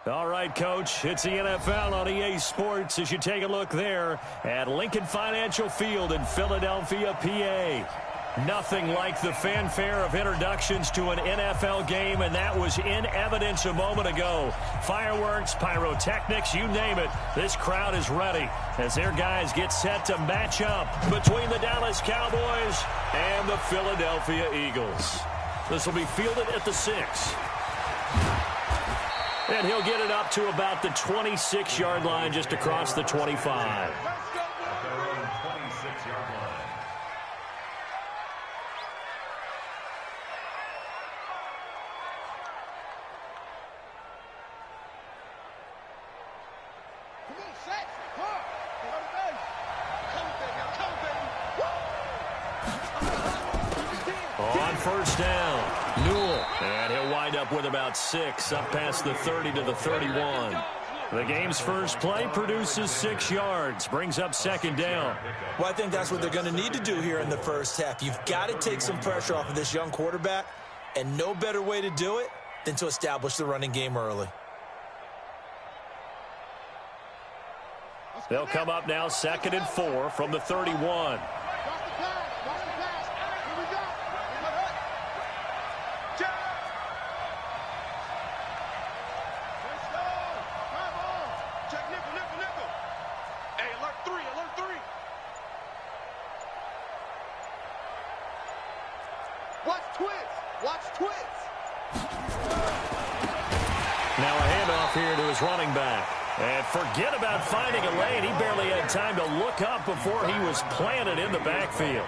All right, Coach, it's the NFL on EA Sports as you take a look there at Lincoln Financial Field in Philadelphia, PA. Nothing like the fanfare of introductions to an NFL game, and that was in evidence a moment ago. Fireworks, pyrotechnics, you name it. This crowd is ready as their guys get set to match up between the Dallas Cowboys and the Philadelphia Eagles. This will be fielded at the 6. And he'll get it up to about the 26-yard line, just across the 25. On first down, Newell, and he'll wind up with about 6, up past the 30 to the 31. The game's first play produces 6 yards, brings up second down. Well, I think that's what they're going to need to do here in the first half. You've got to take some pressure off of this young quarterback, and no better way to do it than to establish the running game early. They'll come up now 2nd and 4 from the 31. Now a handoff here to his running back. And forget about finding a lane. He barely had time to look up before he was planted in the backfield.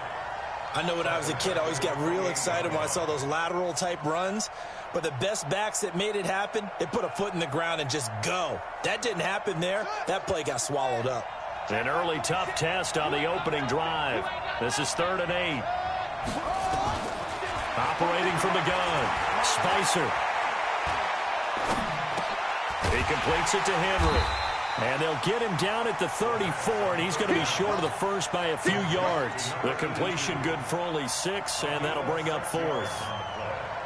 I know when I was a kid, I always got real excited when I saw those lateral-type runs. But the best backs that made it happen, they put a foot in the ground and just go. That didn't happen there. That play got swallowed up. An early tough test on the opening drive. This is 3rd and 8. Operating from the gun, Spicer. He completes it to Henry. And they'll get him down at the 34, and he's going to be short of the first by a few yards. The completion good for only 6, and that'll bring up 4th.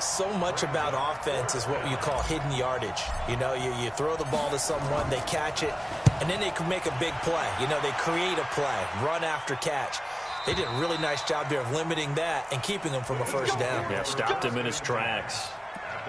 So much about offense is what you call hidden yardage. You know, you throw the ball to someone, they catch it, and then they can make a big play. You know, they create a play, run after catch. They did a really nice job there of limiting that and keeping him from a first down. Yeah, stopped him in his tracks.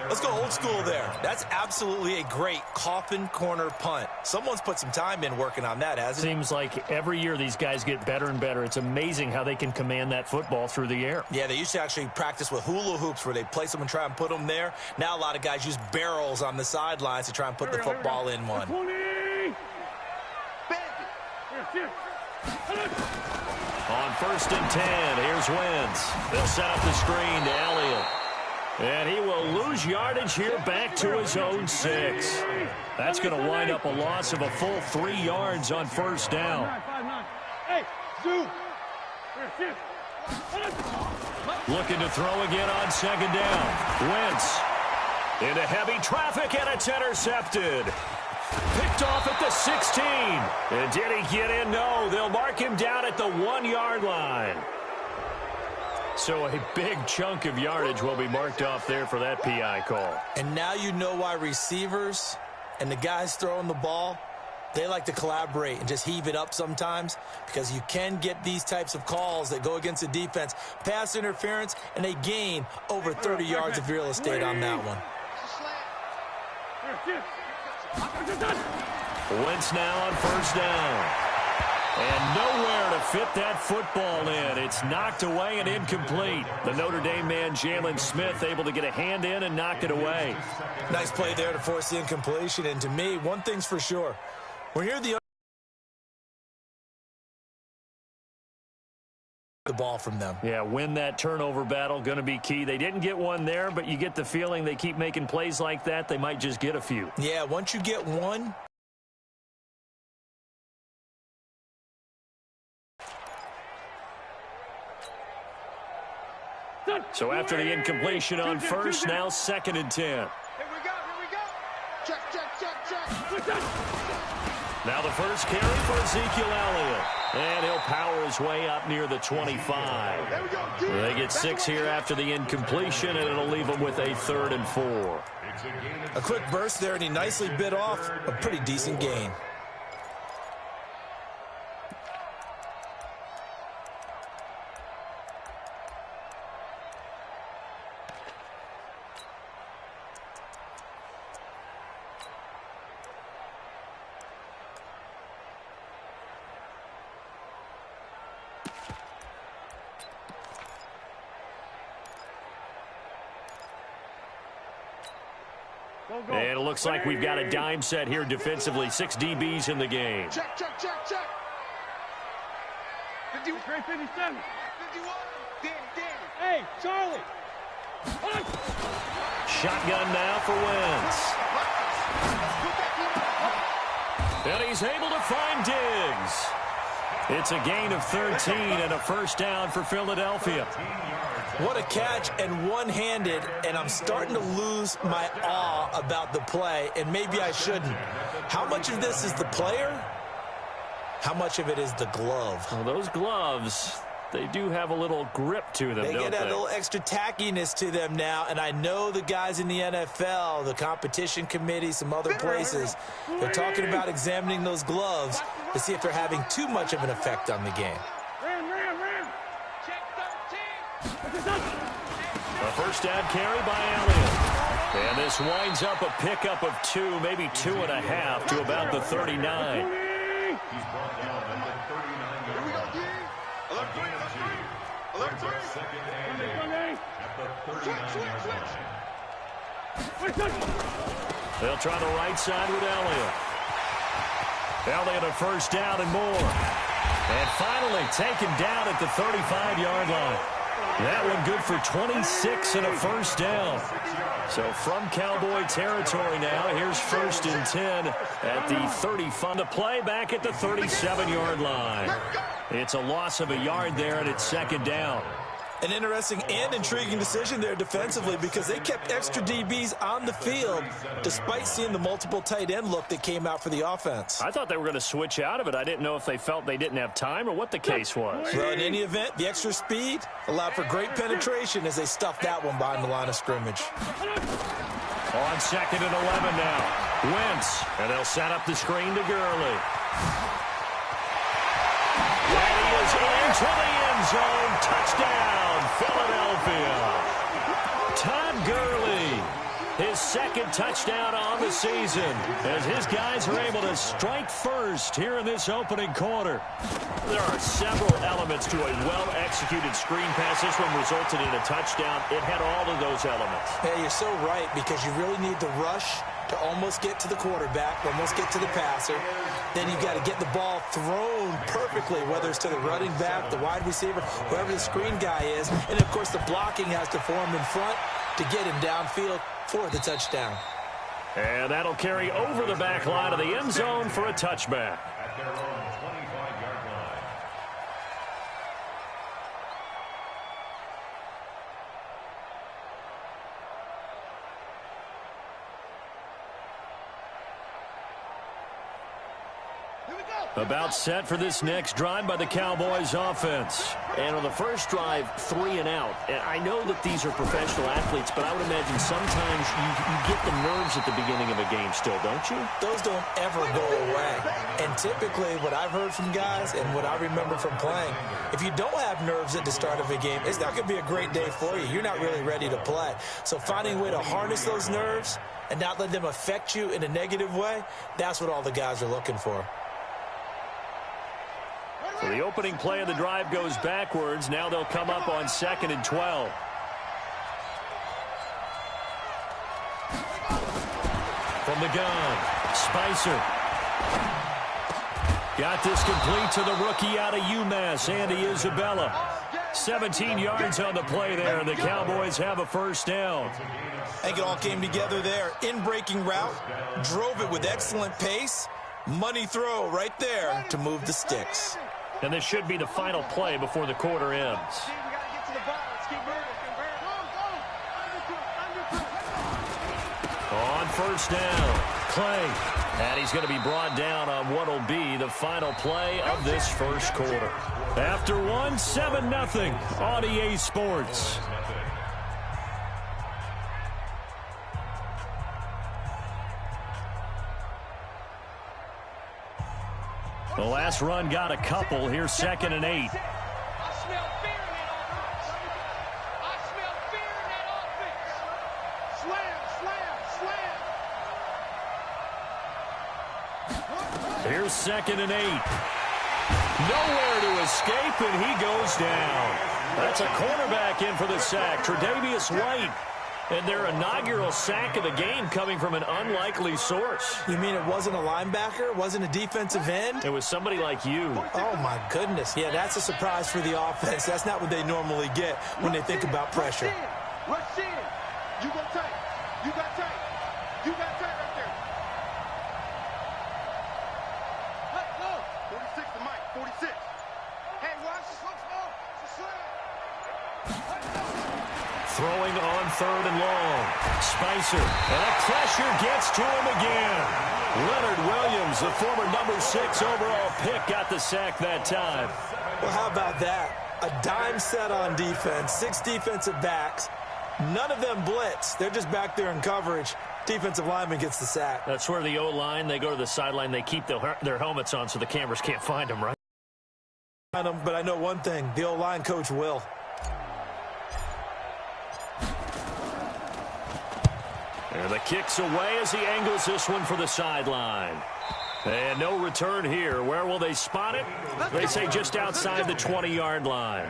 Let's go old school there. That's absolutely a great coffin corner punt. Someone's put some time in working on that, hasn't it? Seems like every year these guys get better and better. It's amazing how they can command that football through the air. Yeah, they used to actually practice with hula hoops where they place them and try and put them there. Now a lot of guys use barrels on the sidelines to try and put the football in one. On 1st and 10, here's Wentz. They'll set up the screen to Elliott. And he will lose yardage here back to his own 6. That's going to wind up a loss of a full 3 yards on first down. Looking to throw again on 2nd down. Wentz into heavy traffic, and it's intercepted. Picked off at the 16. And did he get in? No, they'll mark him down at the 1-yard line. So a big chunk of yardage will be marked off there for that PI call. And now you know why receivers and the guys throwing the ball, they like to collaborate and just heave it up sometimes, because you can get these types of calls that go against the defense. Pass interference, and they gain over 30 yards of real estate on that one. Wentz now on first down. And nowhere to fit that football in. It's knocked away and incomplete. The Notre Dame man, Jalen Smith, able to get a hand in and knock it away. Nice play there to force the incompletion. And to me, one thing's for sure. We're here the ball from them. Yeah, win that turnover battle, going to be key. They didn't get one there, but you get the feeling they keep making plays like that, they might just get a few. Yeah, once you get one, so after the incompletion on first, now 2nd and 10. Here we go. Check. Now the first carry for Ezekiel Elliott. And he'll power his way up near the 25. They get 6 here after the incompletion, and it'll leave them with a 3rd and 4. A quick burst there, and he nicely bit off a pretty decent gain. And it looks like we've got a dime set here defensively. 6 DBs in the game. Check. 51. 57. 51. Danny. Hey, Charlie. Shotgun now for Wentz. And he's able to find Diggs. It's a gain of 13 and a first down for Philadelphia. What a catch, and one-handed, and I'm starting to lose my awe about the play, and maybe I shouldn't. How much of this is the player? How much of it is the glove? Well, those gloves, they do have a little grip to them, They don't get that they? little extra tackiness to them now, and I know the guys in the NFL, the competition committee, some other places, they're talking about examining those gloves to see if they're having too much of an effect on the game. A first down carry by Elliott. And this winds up a pickup of 2, maybe 2.5 to about the 39. Here we go, D. Alert 3. They'll try the right side with Elliott. Elliott a first down and more. And finally taken down at the 35-yard line. That one good for 26 and a first down. So from Cowboy territory now, here's 1st and 10 at the 35. The play back at the 37-yard line. It's a loss of a yard there, and it's 2nd down. An interesting and intriguing decision there defensively because they kept extra DBs on the field despite seeing the multiple tight end look that came out for the offense. I thought they were going to switch out of it. I didn't know if they felt they didn't have time or what the case was. Well, in any event, the extra speed allowed for great penetration as they stuffed that one behind the line of scrimmage. On 2nd and 11 now. Wentz, and they'll set up the screen to Gurley. And he is into the end zone. Touchdown, Philadelphia. Todd Gurley, his 2nd touchdown on the season as his guys are able to strike first here in this opening quarter. There are several elements to a well-executed screen pass. This one resulted in a touchdown. It had all of those elements. Yeah, you're so right because you really need the rush to almost get to the quarterback, almost get to the passer. Then you've got to get the ball thrown perfectly, whether it's to the running back, the wide receiver, whoever the screen guy is. And, of course, the blocking has to form in front to get him downfield for the touchdown. And that'll carry over the back line of the end zone for a touchback. About set for this next drive by the Cowboys offense. And on the first drive, 3 and out. And I know that these are professional athletes, but I would imagine sometimes you get the nerves at the beginning of a game still, don't you? Those don't ever go away. And typically what I've heard from guys and what I remember from playing, if you don't have nerves at the start of a game, it's not going to be a great day for you. You're not really ready to play. So finding a way to harness those nerves and not let them affect you in a negative way, that's what all the guys are looking for. So the opening play of the drive goes backwards. Now they'll come up on 2nd and 12. From the gun, Spicer. Got this complete to the rookie out of UMass, Andy Isabella. 17 yards on the play there, and the Cowboys have a first down. I think it all came together there. In-breaking route, drove it with excellent pace. Money throw right there to move the sticks. And this should be the final play before the quarter ends. On first down, Clay. And he's going to be brought down on what will be the final play of this first quarter. After one, 7-0 on EA Sports. The last run got a couple. Here's 2nd and 8. I smell fear in that offense. I smell fear in that offense. Slam, slam, slam. Here's 2nd and 8. Nowhere to escape, and he goes down. That's a cornerback in for the sack, Tre'Davious White. And their inaugural sack of the game coming from an unlikely source. You mean it wasn't a linebacker? It wasn't a defensive end? It was somebody like you. Oh, my goodness. Yeah, that's a surprise for the offense. That's not what they normally get when they think about pressure. Rush in. You go tight. You got tight. You got tight right there. Let go. 46 to Mike. 46. Hey, watch this. Look slow. It's a slam. Let go. Throwing on 3rd and long. Spicer. And that pressure gets to him again. Leonard Williams, the former number 6 overall pick, got the sack that time. Well, how about that? A dime set on defense, 6 defensive backs. None of them blitz. They're just back there in coverage. Defensive lineman gets the sack. That's where the O-line, they go to the sideline, they keep their helmets on so the cameras can't find them, right? But I know one thing, the O-line coach will. And the kick's away as he angles this one for the sideline. And no return here. Where will they spot it? They say just outside the 20-yard line.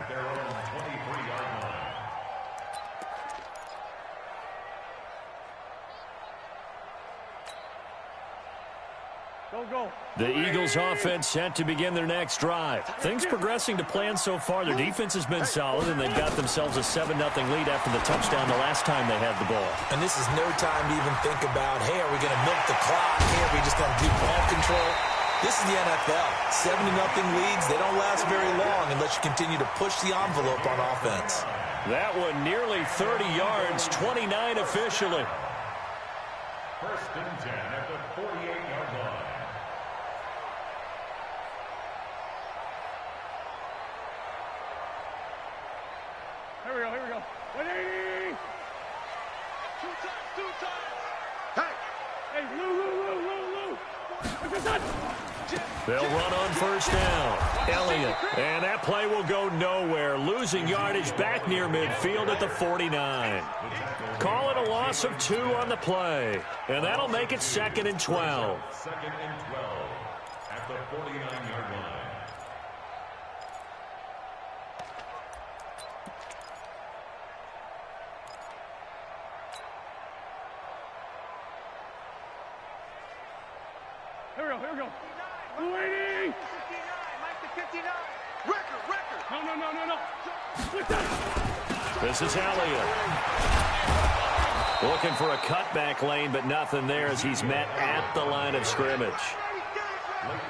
The Eagles offense set to begin their next drive. Things progressing to plan so far. Their defense has been solid, and they've got themselves a 7-0 lead after the touchdown the last time they had the ball. And this is no time to even think about, hey, are we going to milk the clock? Hey, are we just going to do ball control? This is the NFL. 7-0 leads, they don't last very long unless you continue to push the envelope on offense. That one nearly 30 yards, 29 officially. 1st and 10 at the 48-yard line. Here we go. 180. Two times. Hey, Lou. They'll run on 1st down. Elliott. And that play will go nowhere. Losing yardage back near midfield at the 49. Call it a loss of 2 on the play. And that'll make it 2nd and 12. 2nd and 12 at the 49-yard line. Here we go. 280. 59. Mike the 59. Record. No. Split that. This is Elliott. Looking for a cutback lane, but nothing there as he's met at the line of scrimmage.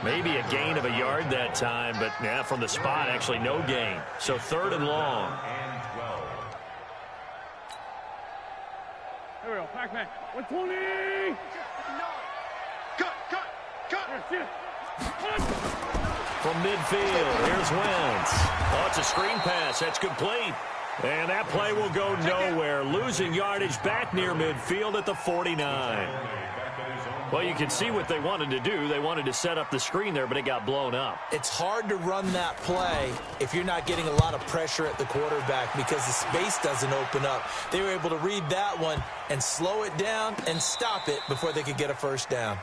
Maybe a gain of a yard that time, but yeah, from the spot, actually no gain. So 3rd and long. Here we go. Pac-Man. 120. Cut. From midfield, here's Wentz. Oh, it's a screen pass. That's complete. And that play will go nowhere. Losing yardage back near midfield at the 49. Well, you can see what they wanted to do. They wanted to set up the screen there, but it got blown up. It's hard to run that play if you're not getting a lot of pressure at the quarterback because the space doesn't open up. They were able to read that one and slow it down and stop it before they could get a 1st down.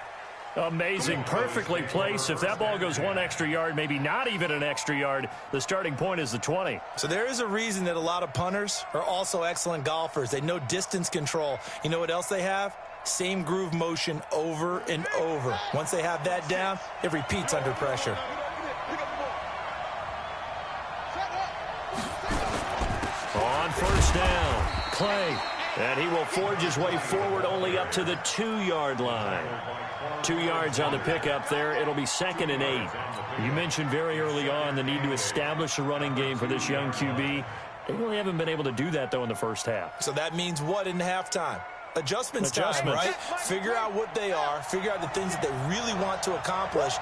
Amazing. Perfectly placed. If that ball goes 1 extra yard, maybe not even an extra yard, the starting point is the 20. So there is a reason that a lot of punters are also excellent golfers. They know distance control. You know what else they have? Same groove motion over and over. Once they have that down, it repeats under pressure. On 1st down, Clay. And he will forge his way forward only up to the 2-yard line. 2 yards on the pickup there. It'll be 2nd and 8. You mentioned very early on the need to establish a running game for this young QB. They really haven't been able to do that, though, in the first half. So that means what in halftime? Adjustments time, right? Figure out what they are. Figure out the things that they really want to accomplish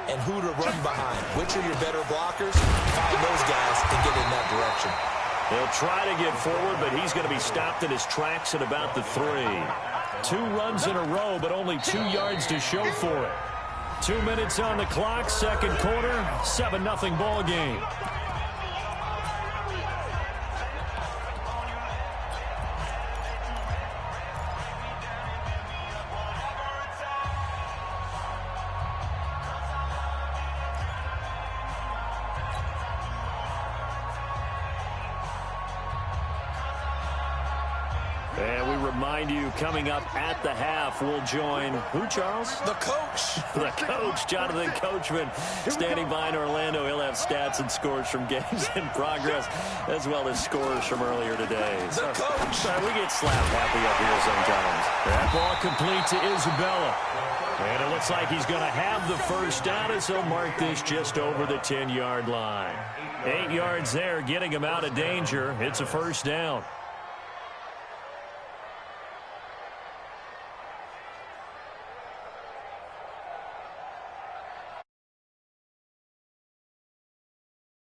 and who to run behind. Which are your better blockers? Find those guys and get in that direction. He'll try to get forward, but he's going to be stopped in his tracks at about the 3. 2 runs in a row, but only 2 yards to show for it. 2 minutes on the clock, second quarter, 7-0 ball game. And we remind you, coming up at the half, we'll join who, Charles? The coach. The coach, Jonathan Coachman, standing by in Orlando. He'll have stats and scores from games in progress, as well as scores from earlier today. The coach. We get slapped happy up here sometimes. That ball complete to Isabella. And it looks like he's going to have the first down as he'll mark this just over the 10-yard line. 8 yards there, getting him out of danger. It's a first down.